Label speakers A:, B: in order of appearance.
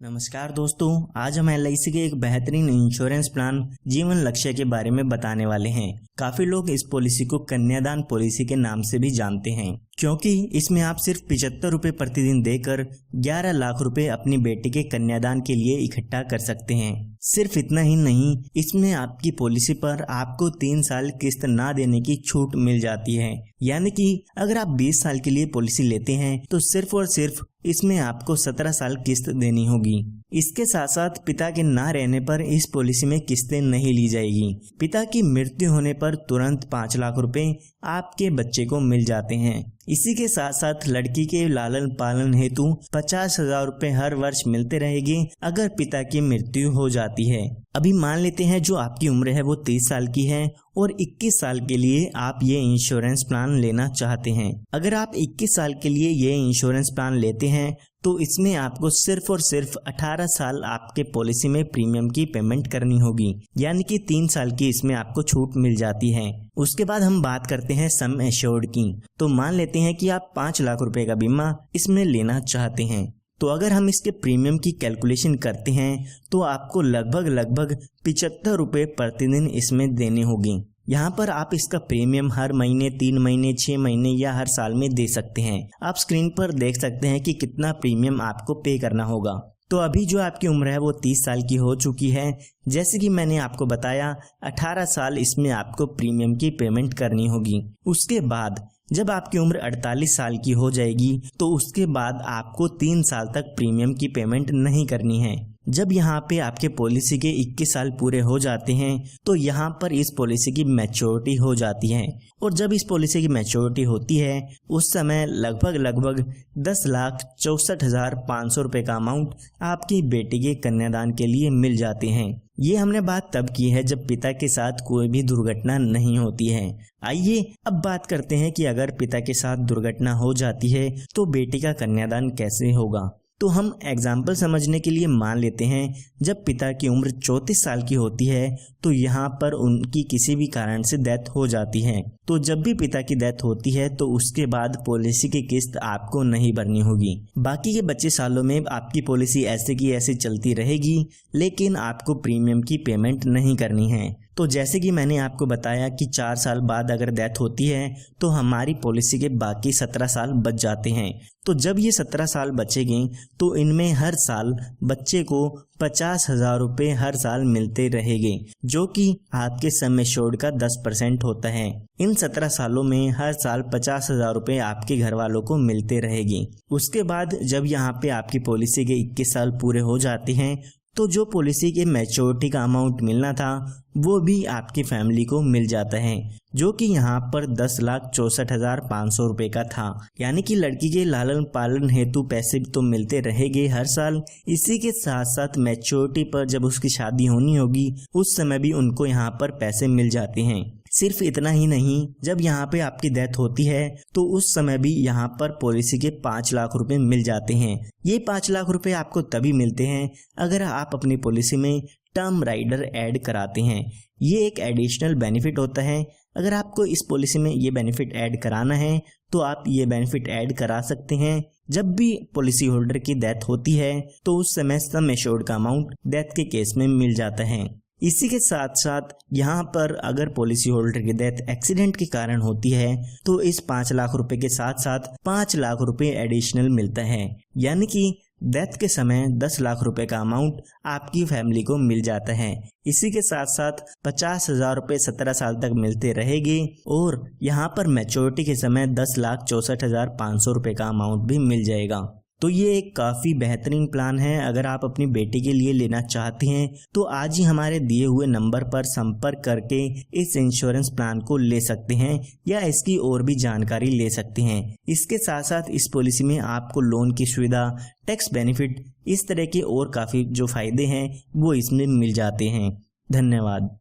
A: नमस्कार दोस्तों, आज हम LIC के एक बेहतरीन इंश्योरेंस प्लान जीवन लक्ष्य के बारे में बताने वाले हैं। काफी लोग इस पॉलिसी को कन्यादान पॉलिसी के नाम से भी जानते हैं, क्योंकि इसमें आप सिर्फ 75 रुपए प्रतिदिन देकर 11 लाख रुपए अपनी बेटी के कन्यादान के लिए इकट्ठा कर सकते हैं। सिर्फ इतना ही नहीं, इसमें आपकी पॉलिसी पर आपको 3 साल किस्त ना देने की छूट मिल जाती है। यानी कि अगर आप 20 साल के लिए पॉलिसी लेते हैं तो सिर्फ और सिर्फ इसमें आपको 17 साल किस्त देनी होगी। इसके साथ साथ पिता के ना रहने पर इस पॉलिसी में किस्तें नहीं ली जाएगी। पिता की मृत्यु होने पर तुरंत 5 लाख रुपए आपके बच्चे को मिल जाते हैं। इसी के साथ साथ लड़की के लालन पालन हेतु 50,000 रुपए हर वर्ष मिलते रहेंगे अगर पिता की मृत्यु हो जाती है। अभी मान लेते हैं जो आपकी उम्र है वो 30 साल की है और 21 साल के लिए आप ये इंश्योरेंस प्लान लेना चाहते हैं। अगर आप 21 साल के लिए ये इंश्योरेंस प्लान लेते हैं तो इसमें आपको सिर्फ और सिर्फ 18 साल आपके पॉलिसी में प्रीमियम की पेमेंट करनी होगी, यानी कि 3 साल की इसमें आपको छूट मिल जाती है। उसके बाद हम बात करते हैं सम एश्योर्ड की। तो मान लेते हैं कि आप 5 लाख रुपए का बीमा इसमें लेना चाहते हैं। तो अगर हम इसके प्रीमियम की कैलकुलेशन करते हैं तो आपको लगभग 75 रुपए प्रतिदिन इसमें देने होंगे। यहाँ पर आप इसका प्रीमियम हर महीने, 3 महीने, 6 महीने या हर साल में दे सकते हैं। आप स्क्रीन पर देख सकते हैं कि कितना प्रीमियम आपको पे करना होगा। तो अभी जो आपकी उम्र है वो 30 साल की हो चुकी है। जैसे कि मैंने आपको बताया, 18 साल इसमें आपको प्रीमियम की पेमेंट करनी होगी। उसके बाद जब आपकी उम्र 48 साल की हो जाएगी तो उसके बाद आपको 3 साल तक प्रीमियम की पेमेंट नहीं करनी है। जब यहाँ पे आपके पॉलिसी के 21 साल पूरे हो जाते हैं तो यहाँ पर इस पॉलिसी की मैच्योरिटी हो जाती है, और जब इस पॉलिसी की मैच्योरिटी होती है उस समय लगभग 10,64,500 रुपए का अमाउंट आपकी बेटी के कन्यादान के लिए मिल जाते हैं। ये हमने बात तब की है जब पिता के साथ कोई भी दुर्घटना नहीं होती है। आइए अब बात करते हैं कि अगर पिता के साथ दुर्घटना हो जाती है तो बेटी का कन्यादान कैसे होगा। तो हम एग्जाम्पल समझने के लिए मान लेते हैं जब पिता की उम्र 34 साल की होती है तो यहाँ पर उनकी किसी भी कारण से डेथ हो जाती है। तो जब भी पिता की डेथ होती है तो उसके बाद पॉलिसी की किस्त आपको नहीं भरनी होगी। बाकी के बचे सालों में आपकी पॉलिसी ऐसे की ऐसे चलती रहेगी, लेकिन आपको प्रीमियम की पेमेंट नहीं करनी है। तो जैसे कि मैंने आपको बताया कि 4 साल बाद अगर डेथ होती है तो हमारी पॉलिसी के बाकी 17 साल बच जाते हैं। तो जब ये 17 साल बचेंगे तो इनमें हर साल बच्चे को 50,000 रुपए हर साल मिलते रहेंगे, जो कि आपके सम एश्योर्ड का 10% होता है। इन 17 सालों में हर साल 50,000 रुपए आपके घर वालों को मिलते रहेंगे। उसके बाद जब यहाँ पे आपकी पॉलिसी के 21 साल पूरे हो जाते हैं तो जो पॉलिसी के मैच्योरिटी का अमाउंट मिलना था वो भी आपकी फैमिली को मिल जाता है, जो कि यहाँ पर 10,64,500 रुपए का था। यानी कि लड़की के लालन पालन हेतु पैसे तो मिलते रहेंगे हर साल। इसी के साथ साथ मैच्योरिटी पर जब उसकी शादी होनी होगी उस समय भी उनको यहाँ पर पैसे मिल जाते हैं। सिर्फ इतना ही नहीं, जब यहाँ पे आपकी डेथ होती है तो उस समय भी यहाँ पर पॉलिसी के 5 लाख रुपए मिल जाते हैं। ये 5 लाख रुपए आपको तभी मिलते हैं अगर आप अपनी पॉलिसी में टर्म राइडर ऐड कराते हैं। ये एक एडिशनल बेनिफिट होता है। अगर आपको इस पॉलिसी में ये बेनिफिट ऐड कराना है तो आप ये बेनिफिट ऐड करा सकते हैं। जब भी पॉलिसी होल्डर की डेथ होती है तो उस समय सम एश्योर्ड का अमाउंट डेथ के केस में मिल जाता है। इसी के साथ साथ यहाँ पर अगर पॉलिसी होल्डर की डेथ एक्सीडेंट के कारण होती है तो इस 5 लाख रुपए के साथ साथ 5 लाख रुपए एडिशनल मिलता है। यानी कि डेथ के समय 10 लाख रुपए का अमाउंट आपकी फैमिली को मिल जाता है। इसी के साथ साथ 50,000 रुपए 17 साल तक मिलते रहेंगे, और यहाँ पर मैच्योरिटी के समय 10,64,500 रुपए का अमाउंट भी मिल जाएगा। तो ये एक काफ़ी बेहतरीन प्लान है। अगर आप अपनी बेटी के लिए लेना चाहते हैं तो आज ही हमारे दिए हुए नंबर पर संपर्क करके इस इंश्योरेंस प्लान को ले सकते हैं या इसकी और भी जानकारी ले सकते हैं। इसके साथ साथ इस पॉलिसी में आपको लोन की सुविधा, टैक्स बेनिफिट, इस तरह के और काफ़ी जो फायदे हैं वो इसमें मिल जाते हैं। धन्यवाद।